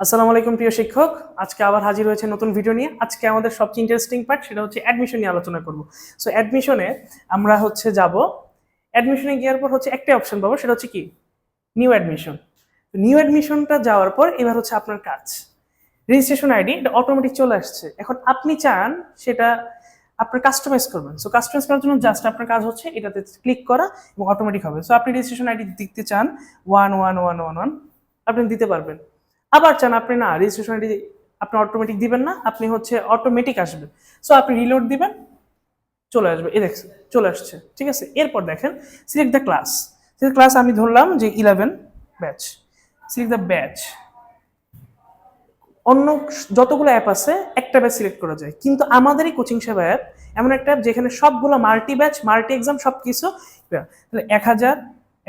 আসসালামু আলাইকুম প্রিয় শিক্ষক। আজকে আবার হাজির হয়েছে নতুন ভিডিও নিয়ে। আজকে আমাদের সবচেয়ে ইন্টারেস্টিং পার্ট সেটা হচ্ছে অ্যাডমিশন নিয়ে আলোচনা করব। সো অ্যাডমিশনে আমরা যাব। অ্যাডমিশনে গিয়ার পর একটাই অপশন পাবো, সেটা হচ্ছে কি? New admission. নিউ অ্যাডমিশনটা যাওয়ার পর এবার আপনার কাজ রেজিস্ট্রেশন আইডি, এটা অটোমেটিক চলে আসছে। এখন আপনি চান সেটা আপনার কাস্টমাইজ করবেন। সো কাস্টমাইজ করার জন্য জাস্ট আপনার কাজ হচ্ছে এটাতে ক্লিক করা এবং অটোমেটিক হবে। সো আপনি রেজিস্ট্রেশন আইডি দিতে চান 111111, আপনি দিতে পারবেন। আবার চান আপনি না রেজিস্ট্রেশন আইডি আপনি অটোমেটিক দিবেন না, আপনি অটোমেটিক আসবে। সো আপনি রিলোড দিবেন, চলে আসবে। এ দেখছেন চলে আসছে, ঠিক আছে। এরপর দেখেন সিলেক্ট দ্য ক্লাস। ক্লাস আমি ধরলাম যে 11 ব্যাচ। Select the batch. অন্য যতগুলো অ্যাপ আছে একটা ব্যাচ সিলেক্ট করা যায়, কিন্তু আমাদের এই কোচিং সেবা অ্যাপ এমন একটা অ্যাপ যেখানে সবগুলো মাল্টি ব্যাচ, মাল্টি এক্সাম সব কিছু। তাহলে 1000,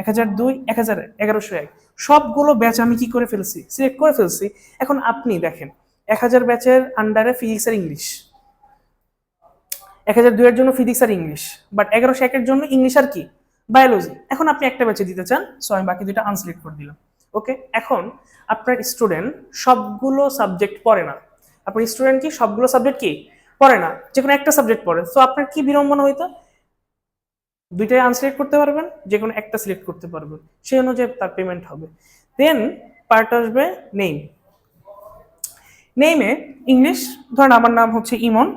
1002, 1000, 1101 সবগুলো ব্যাচ আমি কি করে ফেলছি, সিলেক্ট করে ফেলছি। এখন আপনি দেখেন 1000 ব্যাচের আন্ডারে ফিজিক্স আর ইংলিশ, 1002 এর জন্য ফিজিক্স আর ইংলিশ, বাট 1101 এর জন্য ইংলিশ আর কি বায়োলজি। এখন আপনি একটা ব্যাচে দিতে চান, সো আমি বাকি দুইটা আনসিলেক্ট করে দিলাম। ওকে, এখন আপনার স্টুডেন্ট সবগুলো সাবজেক্ট পড়ে না। আপনার স্টুডেন্ট কি সবগুলো সাবজেক্ট কি পড়ে না, যে কোনো একটা সাবজেক্ট পড়ে। তো আপনার কি বিড়ম্বনা হইতো? দুইটাই আনসিলেক্ট করতে পারবেন, যে কোনো একটা সিলেক্ট করতে পারবেন, সেই অনুযায়ী তার পেমেন্ট হবে। দেন পার্ট আসবে নেম। নেমে ইংলিশ, ধরেন আমার নাম হচ্ছে ইমন।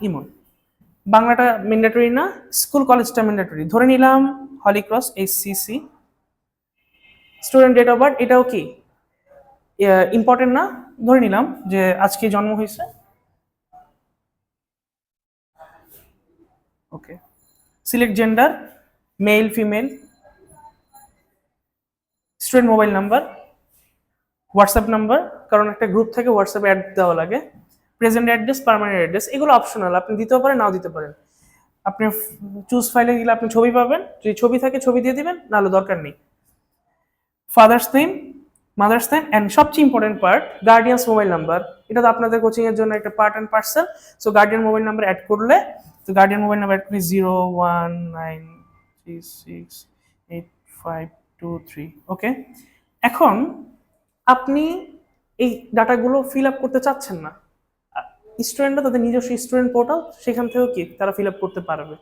ইমন বাংলাটা ম্যান্ডেটরি না, স্কুল কলেজটা ম্যান্ডেটরি ধরে নিলাম, Holy Cross HCC। Student date of birth এটাও কি ইম্পর্টেন্ট না, ধরে নিলাম যে আজকে জন্ম হয়েছে। Okay, select gender, male female. Student mobile number, WhatsApp number, কারণ একটা গ্রুপ থেকে হোয়াটসঅ্যাপে অ্যাড দেওয়া লাগে। প্রেজেন্ট অ্যাড্রেস, পার্মানেন্ট অ্যাড্রেস, এগুলো অপশনাল, আপনি দিতেও পারেন নাও দিতে পারেন। আপনি চুজ ফাইলে গেলে আপনি ছবি পাবেন, যদি ছবি থাকে ছবি দিয়ে দিবেন, নাহলে দরকার নেই। Father's name, mother's name, and সবচেয়ে important part guardian's mobile number. এটা তো আপনাদের কোচিং এর জন্য একটা part and parcel. So guardian mobile number add করলে, তো গার্ডিয়ান মোবাইল নাম্বার অ্যাড করি 019368523। ওকে, এখন আপনি এই ডাটাগুলো ফিল আপ করতে চাচ্ছেন না, স্টুডেন্টরা তাদের নিজস্ব স্টুডেন্ট পোর্টাল, সেখান থেকেও কি তারা ফিল আপ করতে পারবে।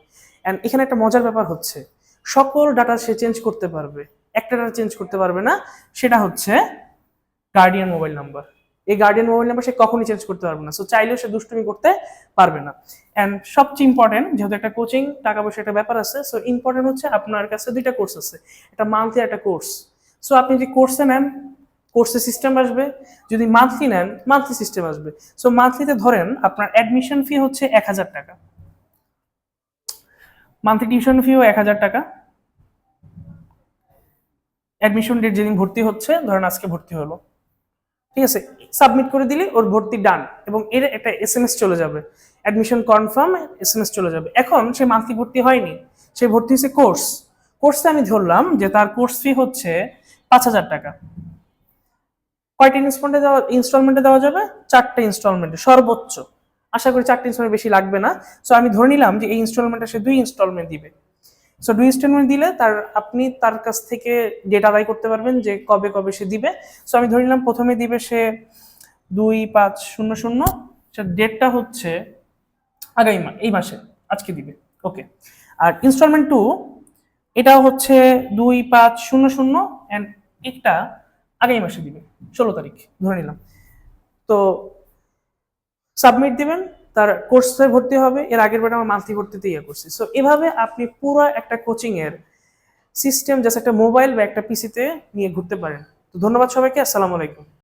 অ্যান্ড এখানে একটা মজার ব্যাপার হচ্ছে, সকল ডাটা সে চেঞ্জ করতে পারবে, একটা ডাটা চেঞ্জ করতে পারবে না, সেটা হচ্ছে গার্ডিয়ান মোবাইল নাম্বার। এই গার্ডিয়ান মোবাইল নাম্বার সে কখনই চেঞ্জ করতে পারবে না, সো চাইলেও সে দুষ্টুমি করতে পারবে না। অ্যান্ড সবচেয়ে ইম্পর্টেন্ট, যেহেতু একটা কোচিং টাকা পয়সা একটা ব্যাপার আছে, সো ইম্পর্টেন্ট হচ্ছে আপনার কাছে দুইটা কোর্স আছে, একটা মান্থলি একটা কোর্স। সো আপনি যদি কোর্সে নেন, কোর্সে সিস্টেম আসবে, যদি মান্থলি নেন মান্থলি সিস্টেম আসবে। সো মান্থলিতে ধরেন আপনার অ্যাডমিশন ফি হচ্ছে 1000 টাকা, মান্থলি টিউশন ফিও 1000 টাকা। অ্যাডমিশন ডেট যেদিন ভর্তি হচ্ছে, ধরেন আজকে ভর্তি হলো, ঠিক আছে, সাবমিট করে দিলে ওর ভর্তি ডান, এবং এর একটা SMS চলে যাবে, অ্যাডমিশন কনফার্ম SMS চলে যাবে। এখন সে মান্থলি ভর্তি হয়নি, সে ভর্তি হয়েছে কোর্স। কোর্সে আমি ধরলাম যে তার কোর্স ফি হচ্ছে 5000 টাকা। কয়টা ইনস্টলমেন্টে দেওয়া যাবে? 4টা ইনস্টলমেন্টে সর্বোচ্চ। আশা করি 4টা ইনস্টলমেন্ট বেশি লাগবে না। সো আমি ধরে নিলাম যে এই ইনস্টলমেন্টে সে 2 ইনস্টলমেন্ট দিবে। সো 2 ইনস্টলমেন্ট দিলে আপনি তার কাছ থেকে ডেটা আদায় করতে পারবেন যে কবে কবে সে দিবে। সো আমি ধরে নিলাম প্রথমে দিবে সে 2500, ডেটটা হচ্ছে আগামী এই মাসে, আজকে দিবে। ওকে, আর ইনস্টলমেন্ট 2 এটাও হচ্ছে 2500, অ্যান্ড একটা আগামী মাসে দিবে 16 তারিখ ধরে নিলাম। তো সাবমিট দিবেন, তার কোর্সে ভর্তি হবে। এর আগের বার আমার মান্থলি ভর্তিতে করছি। সো এভাবে আপনি পুরো একটা কোচিং এর সিস্টেম জাস্ট একটা মোবাইল বা একটা পিসিতে নিয়ে ঘুরতে পারেন। তো ধন্যবাদ সবাইকে, আসসালামু আলাইকুম।